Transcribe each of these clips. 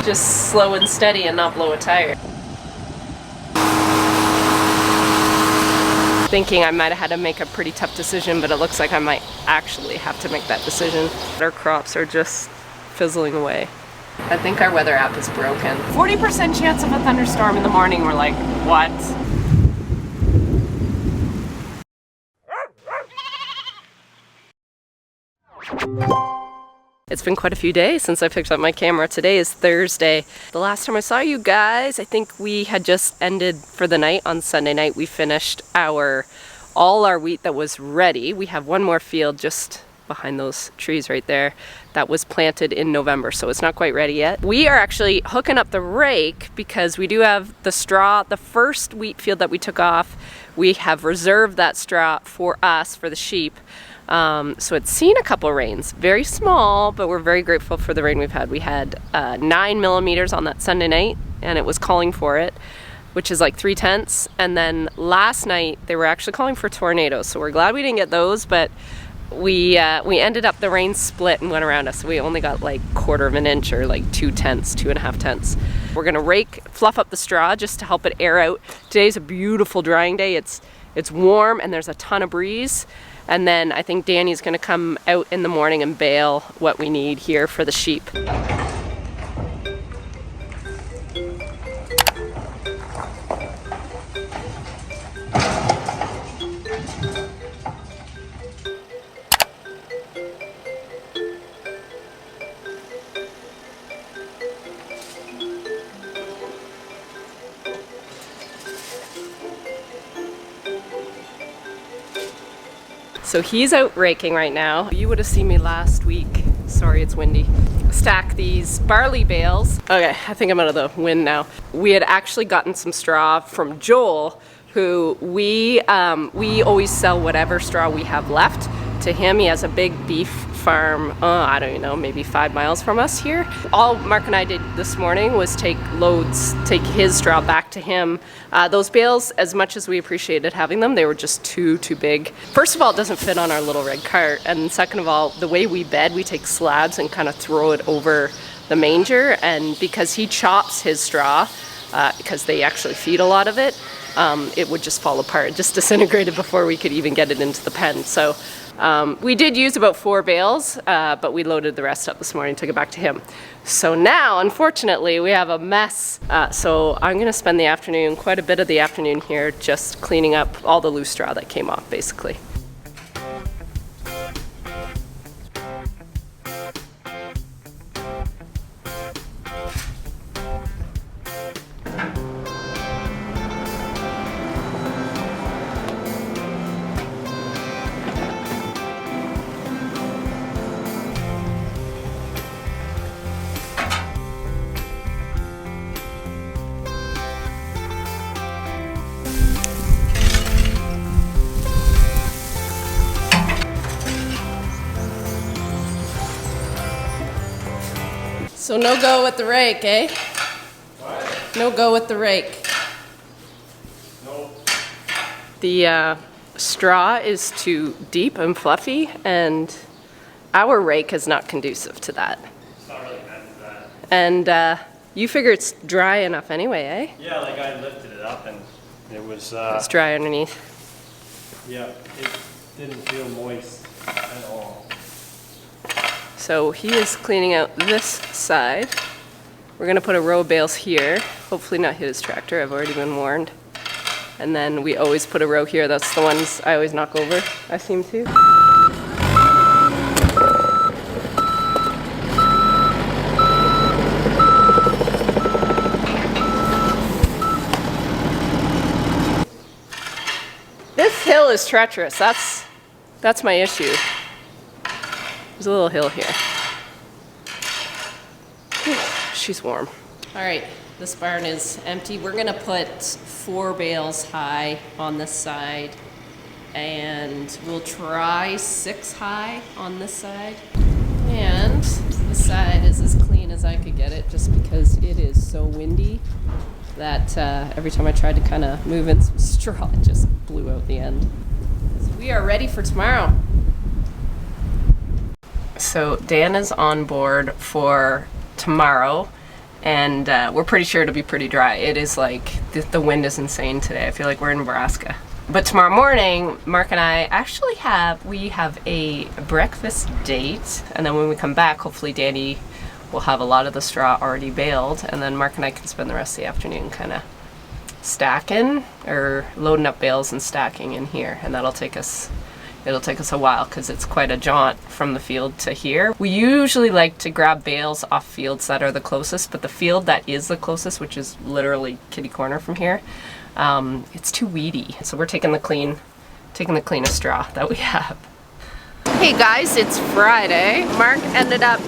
just slow and steady and not blow a tire. Thinking I might have had to make a pretty tough decision, but it looks like I might actually have to make that decision. Our crops are just fizzling away. I think our weather app is broken. 40% chance of a thunderstorm in the morning. We're like, what? It's been quite a few days since I picked up my camera. Today is Thursday. The last time I saw you guys, I think we had just ended for the night on Sunday night. We finished all our wheat that was ready. We have one more field just behind those trees right there that was planted in November, so it's not quite ready yet. We are actually hooking up the rake because we do have the straw. The first wheat field that we took off, we have reserved that straw for us, for the sheep. So it's seen a couple rains, very small, but we're very grateful for the rain we've had. We had 9 millimeters on that Sunday night, and it was calling for it, which is like 3/10. And then last night they were actually calling for tornadoes, so we're glad we didn't get those, but we ended up, the rain split and went around us. So we only got like 1/4 of an inch, or like 2.5 tenths. We're gonna fluff up the straw just to help it air out. Today's a beautiful drying day. It's warm and there's a ton of breeze. And then I think Danny's gonna come out in the morning and bale what we need here for the sheep. So he's out raking right now. You would have seen me last week. Sorry, it's windy. Stack these barley bales. Okay, I think I'm out of the wind now. We had actually gotten some straw from Joel, who we always sell whatever straw we have left to him. He has a big beef farm, I don't even know, maybe 5 miles from us here. All Mark and I did this morning was take his straw back to him. Those bales, as much as we appreciated having them, they were just too big. First of all, it doesn't fit on our little red cart, and second of all, the way we bed, we take slabs and kind of throw it over the manger, and because he chops his straw, because they actually feed a lot of it, it would just fall apart, just disintegrated before we could even get it into the pen. So we did use about 4 bales, but we loaded the rest up this morning, took it back to him. So now, unfortunately, we have a mess. So I'm gonna spend the afternoon, quite a bit of the afternoon here, just cleaning up all the loose straw that came off, basically. So no go with the rake, eh? What? No go with the rake. No. The straw is too deep and fluffy, and our rake is not conducive to that. It's not really meant for that. And you figure it's dry enough anyway, eh? Yeah, like I lifted it up and it was, It's dry underneath. yeah, it didn't feel moist at all. So he is cleaning out this side. We're gonna put a row of bales here. Hopefully not hit his tractor, I've already been warned. And then we always put a row here. That's the ones I always knock over, I seem to. This hill is treacherous. That's my issue. There's a little hill here. Whew, she's warm. All right, this barn is empty. We're gonna put 4 bales high on this side, and we'll try 6 high on this side. And this side is as clean as I could get it, just because it is so windy that every time I tried to kind of move in some straw, it just blew out the end. So we are ready for tomorrow. So Dan is on board for tomorrow, and we're pretty sure it'll be pretty dry. It is like, the wind is insane today. I feel like we're in Nebraska. But tomorrow morning, Mark and I actually have a breakfast date, and then when we come back, hopefully Danny will have a lot of the straw already baled, and then Mark and I can spend the rest of the afternoon kind of stacking or loading up bales and stacking in here, and it'll take us a while because it's quite a jaunt from the field to here. We usually like to grab bales off fields that are the closest, but the field that is the closest, which is literally kitty corner from here, it's too weedy. So we're taking the cleanest straw that we have. Hey guys, it's Friday. Mark ended up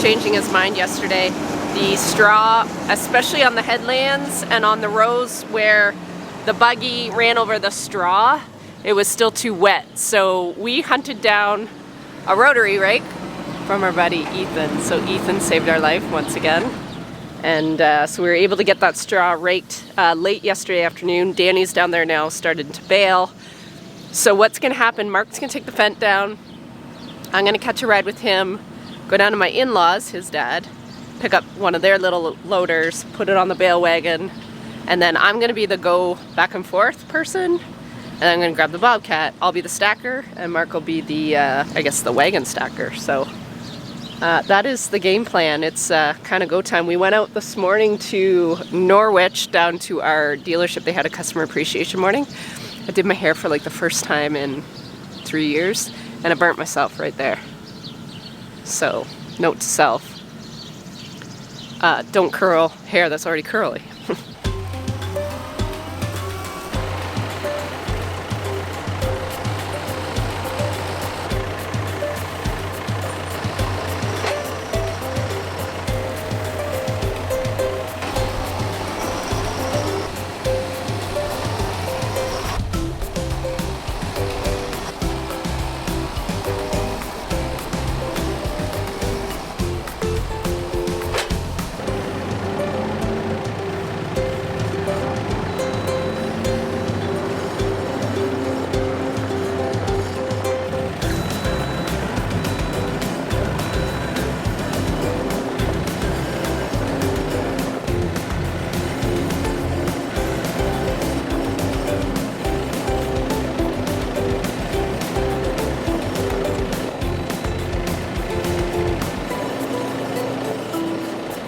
changing his mind yesterday. The straw, especially on the headlands and on the rows where the buggy ran over the straw, it was still too wet. So we hunted down a rotary rake from our buddy Ethan. So Ethan saved our life once again. And so we were able to get that straw raked late yesterday afternoon. Danny's down there now started to bale. So what's gonna happen, Mark's gonna take the fence down. I'm gonna catch a ride with him, go down to my in-laws, his dad, pick up one of their little loaders, put it on the bale wagon, and then I'm gonna be the go back and forth person, and I'm gonna grab the bobcat. I'll be the stacker, and Mark will be the, I guess, the wagon stacker. So that is the game plan. It's kind of go time. We went out this morning to Norwich, down to our dealership. They had a customer appreciation morning. I did my hair for like the first time in 3 years, and I burnt myself right there. So, note to self. Don't curl hair that's already curly.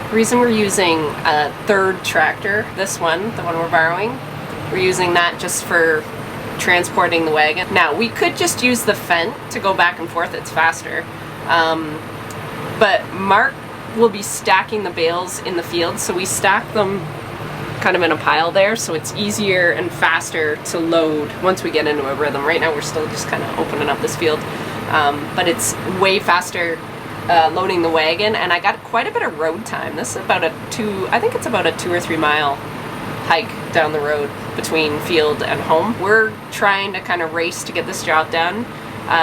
The reason we're using a third tractor, this one, the one we're borrowing, we're using that just for transporting the wagon. Now, we could just use the fence to go back and forth, it's faster. But Mark will be stacking the bales in the field, so we stack them kind of in a pile there, so it's easier and faster to load once we get into a rhythm. Right now we're still just kind of opening up this field, but it's way faster loading the wagon, and I got quite a bit of road time. This is about I think it's about a 2 or 3 mile hike down the road between field and home. We're trying to kind of race to get this job done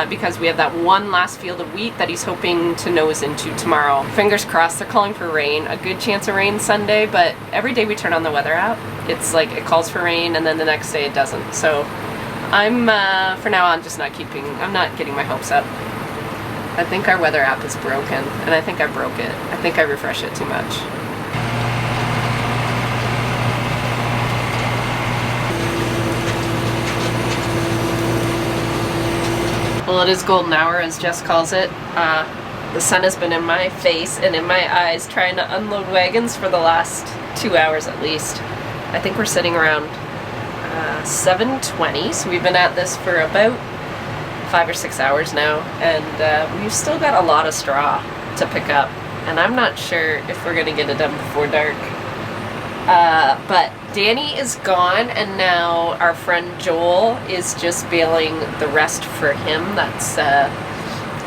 because we have that one last field of wheat that he's hoping to nose into tomorrow. Fingers crossed. They're calling for rain, a good chance of rain Sunday, but every day we turn on the weather app, it's like it calls for rain and then the next day it doesn't. So I'm for now on just I'm not getting my hopes up. I think our weather app is broken, and I think I broke it. I think I refreshed it too much. Well, it is golden hour, as Jess calls it. The sun has been in my face and in my eyes trying to unload wagons for the last 2 hours at least. I think we're sitting around 7:20, so we've been at this for about 5 or 6 hours now, and we've still got a lot of straw to pick up, and I'm not sure if we're gonna get it done before dark. But Danny is gone, and now our friend Joel is just baling the rest for him. That's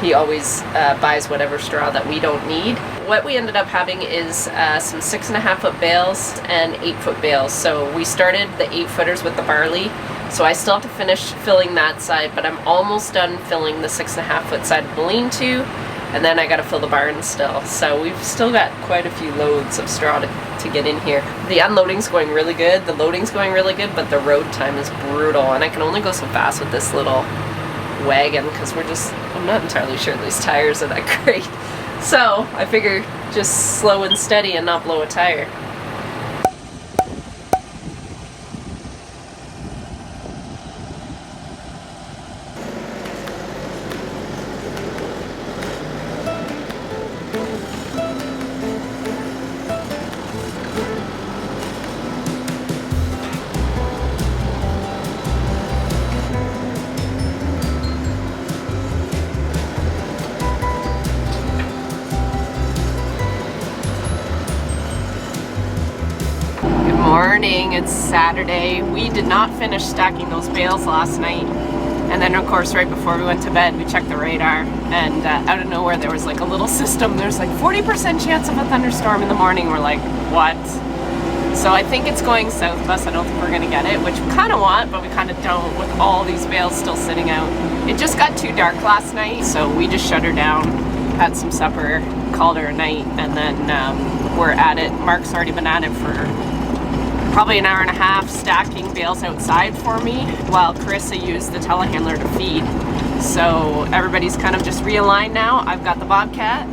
he always buys whatever straw that we don't need. What we ended up having is some 6.5 foot bales and 8 foot bales. So we started the 8 footers with the barley. So I still have to finish filling that side, but I'm almost done filling the 6.5 foot side of the lean-to, and then I gotta fill the barn still. So we've still got quite a few loads of straw to get in here. The unloading's going really good, the loading's going really good, but the road time is brutal, and I can only go so fast with this little wagon because I'm not entirely sure these tires are that great. So I figure just slow and steady and not blow a tire. Morning, it's Saturday. We did not finish stacking those bales last night, and then of course right before we went to bed we checked the radar, and out of nowhere there was like a little system. There's like 40% chance of a thunderstorm in the morning. We're like, what? So I think it's going south of us. I don't think we're gonna get it, which we kind of want, but we kind of don't with all these bales still sitting out. It just got too dark last night, so we just shut her down, had some supper, called her a night, and then we're at it. Mark's already been at it for probably an hour and a half stacking bales outside for me while Carissa used the telehandler to feed. So everybody's kind of just realigned now. I've got the Bobcat,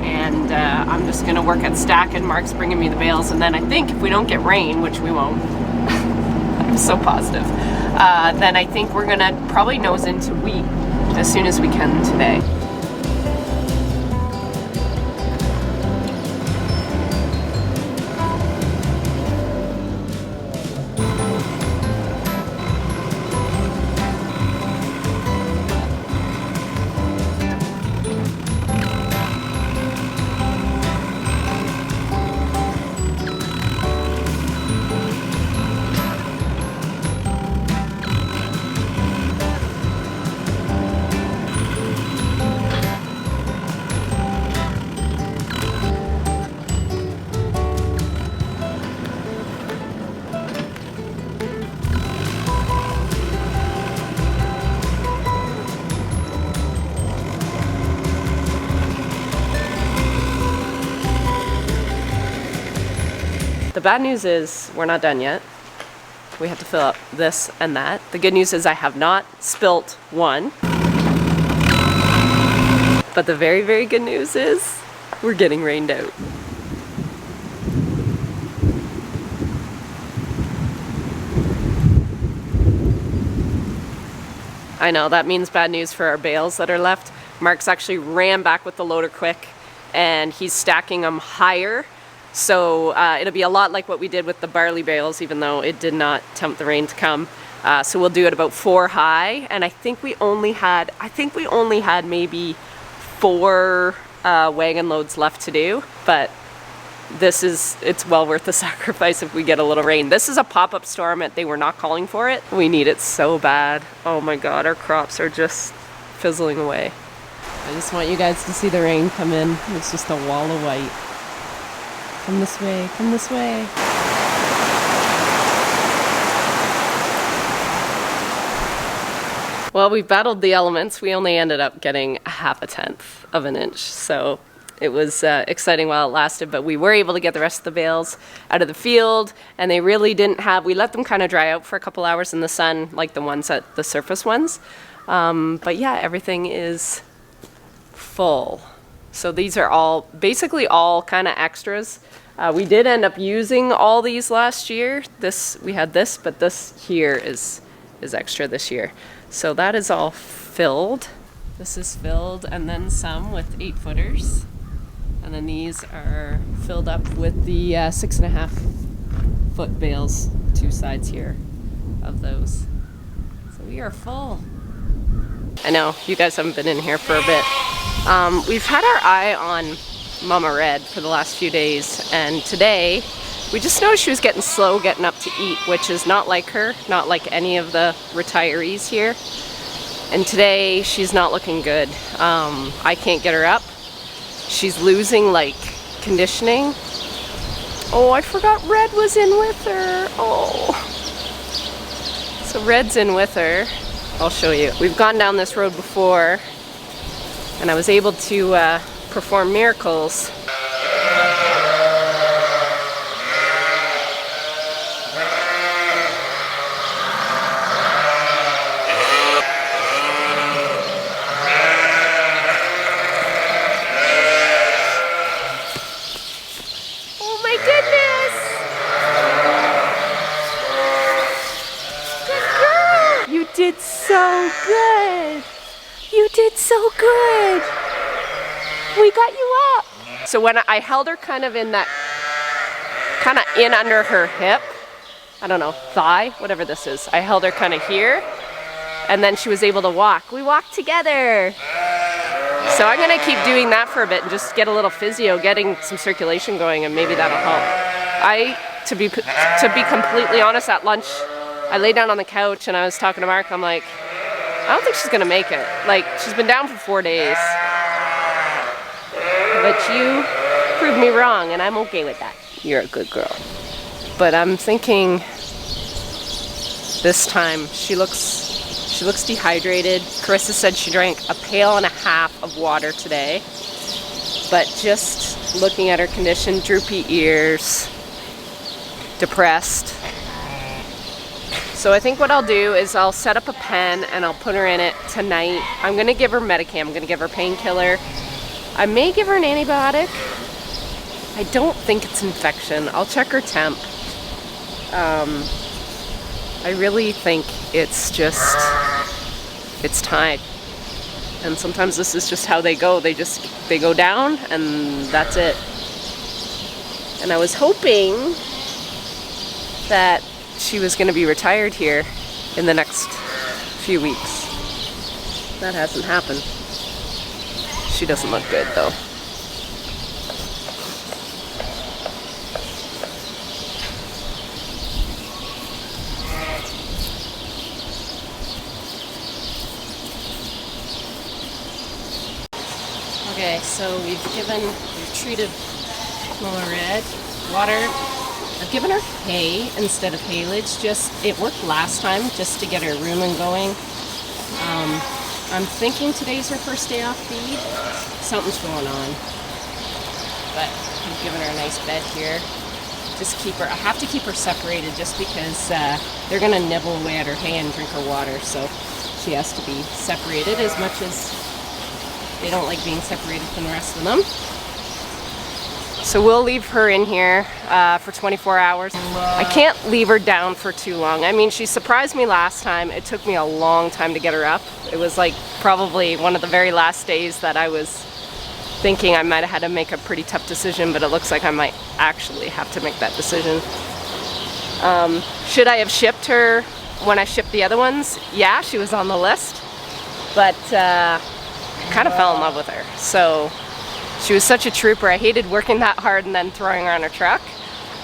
and I'm just gonna work at stacking. Mark's bringing me the bales, and then I think if we don't get rain, which we won't, I'm so positive, then I think we're gonna probably nose into wheat as soon as we can today. The bad news is we're not done yet. We have to fill up this and that. The good news is I have not spilt one. But the very, very good news is we're getting rained out. I know, that means bad news for our bales that are left. Mark's actually ran back with the loader quick, and he's stacking them higher. So it'll be a lot like what we did with the barley bales, even though it did not tempt the rain to come. So we'll do it about 4 high, and I think we only had maybe 4 wagon loads left to do, but it's well worth the sacrifice if we get a little rain. This is a pop-up storm. They were not calling for it. We need it so bad. Oh my God, our crops are just fizzling away. I just want you guys to see the rain come in. It's just a wall of white. Come this way, come this way. Well, we battled the elements. We only ended up getting 1/2 of an inch. So it was exciting while it lasted, but we were able to get the rest of the bales out of the field, and they really didn't have, we let them kind of dry out for a couple hours in the sun, like the ones at the surface ones. But yeah, everything is full. So these are all, basically all kind of extras. We did end up using all these last year. We had this, but this here is extra this year. So that is all filled. This is filled, and then some with 8-footers. And then these are filled up with the 6.5-foot bales, 2 sides here of those. So we are full. I know, you guys haven't been in here for a bit. We've had our eye on Mama Red for the last few days, and today we just noticed she was getting slow getting up to eat, which is not like her, not like any of the retirees here. And today she's not looking good. I can't get her up. She's losing like conditioning. Oh, I forgot Red was in with her. Oh. So Red's in with her. I'll show you. We've gone down this road before, and I was able to perform miracles. We got you up. So when I held her kind of in that, kind of in under her hip, I don't know, thigh, whatever this is. I held her kind of here, and then she was able to walk. We walked together. So I'm gonna keep doing that for a bit and just get a little physio, getting some circulation going, and maybe that'll help. To be completely honest, at lunch, I lay down on the couch and I was talking to Mark. I'm like, I don't think she's gonna make it. Like, she's been down for 4 days. But you proved me wrong, and I'm okay with that. You're a good girl. But I'm thinking this time she looks dehydrated. Carissa said she drank a pail and a half of water today. But just looking at her condition, droopy ears, depressed. So I think what I'll do is I'll set up a pen and I'll put her in it tonight. I'm gonna give her Medicam. I'm gonna give her painkiller. I may give her an antibiotic. I don't think it's infection. I'll check her temp. I really think it's time. And sometimes this is just how they go. They go down and that's it. And I was hoping that she was going to be retired here in the next few weeks. That hasn't happened. She doesn't look good though. Okay, so we've treated Lola Red, water. I've given her hay instead of haylage. It worked last time just to get her rooming going. I'm thinking today's her first day off feed. Something's going on. But I've given her a nice bed here. I have to keep her separated just because they're gonna nibble away at her hay and drink her water. So she has to be separated as much as they don't like being separated from the rest of them. So we'll leave her in here for 24 hours. I can't leave her down for too long. I mean, she surprised me last time. It took me a long time to get her up. It was like probably one of the very last days that I was thinking I might have had to make a pretty tough decision, but it looks like I might actually have to make that decision. Should I have shipped her when I shipped the other ones? Yeah, she was on the list, but I kind of fell in love with her. So she was such a trooper. I hated working that hard and then throwing her on a truck.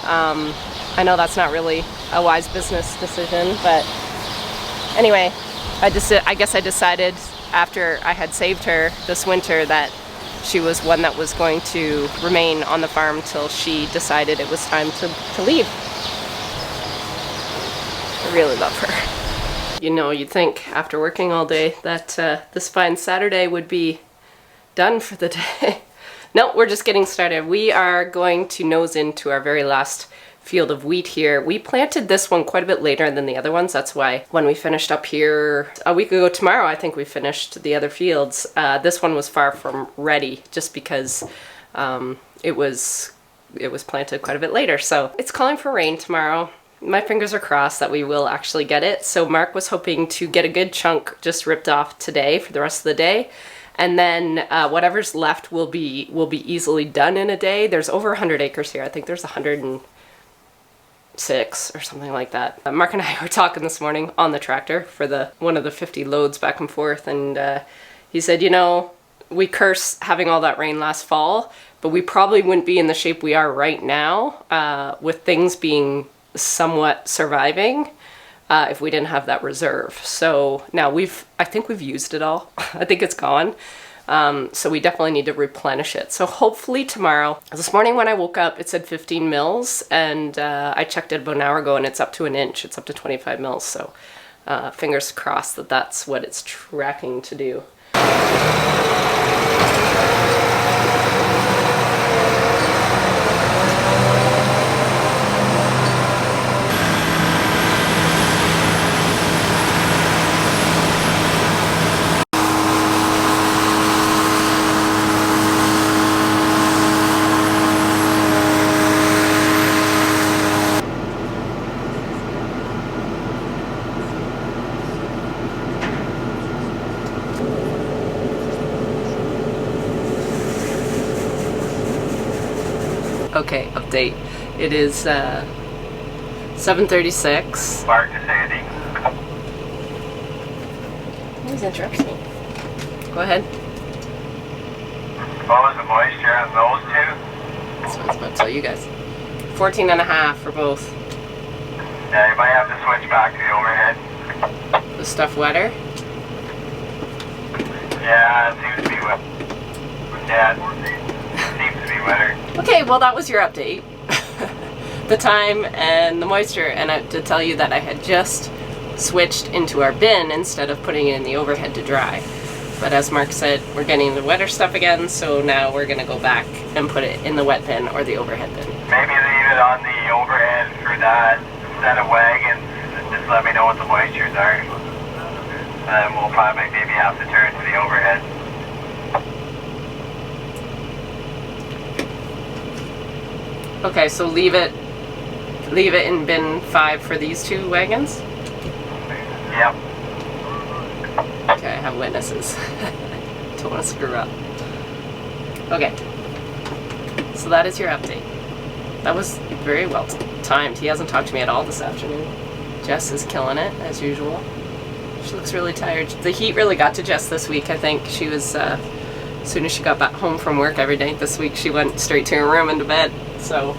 I know that's not really a wise business decision, but anyway, I guess I decided after I had saved her this winter that she was one that was going to remain on the farm till she decided it was time to leave. I really love her. You know, you'd think after working all day that this fine Saturday would be done for the day. No, we're just getting started. We are going to nose into our very last field of wheat here. We planted this one quite a bit later than the other ones. That's why when we finished up here a week ago tomorrow, I think we finished the other fields. This one was far from ready just because it was planted quite a bit later. So it's calling for rain tomorrow. My fingers are crossed that we will actually get it. So Mark was hoping to get a good chunk just ripped off today for the rest of the day. And then whatever's left will be easily done in a day. There's over 100 acres here. I think there's 106 or something like that. Mark and I were talking this morning on the tractor for one of the 50 loads back and forth, and he said, you know, we curse having all that rain last fall, but we probably wouldn't be in the shape we are right now with things being somewhat surviving if we didn't have that reserve. So now I think we've used it all. I think it's gone. So we definitely need to replenish it. So hopefully tomorrow. This morning when I woke up, it said 15 mils, and I checked it about an hour ago and it's up to an inch. It's up to 25 mils. So fingers crossed that that's what it's tracking to do. Okay, update. It is 7:36. Mark to Sandy. Always interrupts me. Go ahead. What was the moisture on those two? That's what I was about to tell you guys. 14.5 for both. Yeah, you might have to switch back to the overhead. The stuff wetter? Yeah, it seems to be wet. Yeah, it seems to be wetter. Okay, well that was your update. The time and the moisture, and to tell you that I had just switched into our bin instead of putting it in the overhead to dry. But as Mark said, we're getting the wetter stuff again, so now we're gonna go back and put it in the wet bin or the overhead bin. Maybe leave it on the overhead for that set of wagons and just let me know what the moistures are. And we'll probably maybe have to turn to the overhead. Okay, so leave it in bin 5 for these 2 wagons? Yep. Okay, I have witnesses. Don't want to screw up. Okay. So that is your update. That was very well timed. He hasn't talked to me at all this afternoon. Jess is killing it, as usual. She looks really tired. The heat really got to Jess this week, I think. She was, as soon as she got back home from work every day this week, she went straight to her room and to bed. So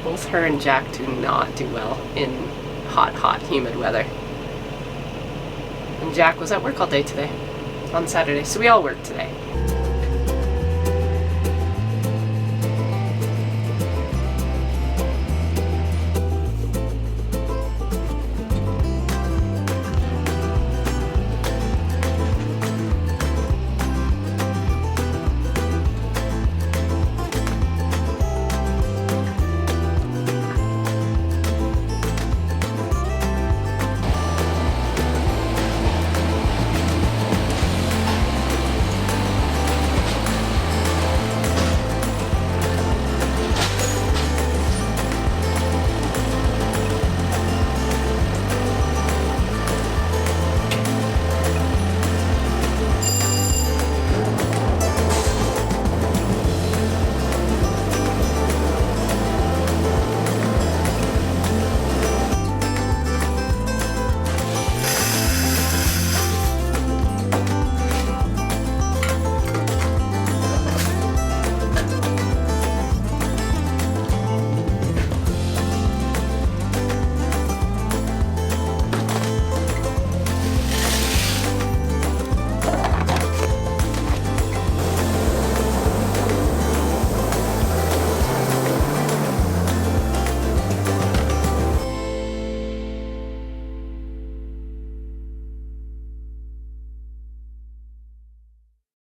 both her and Jack do not do well in hot, humid weather. And Jack was at work all day today, on Saturday, so we all worked today.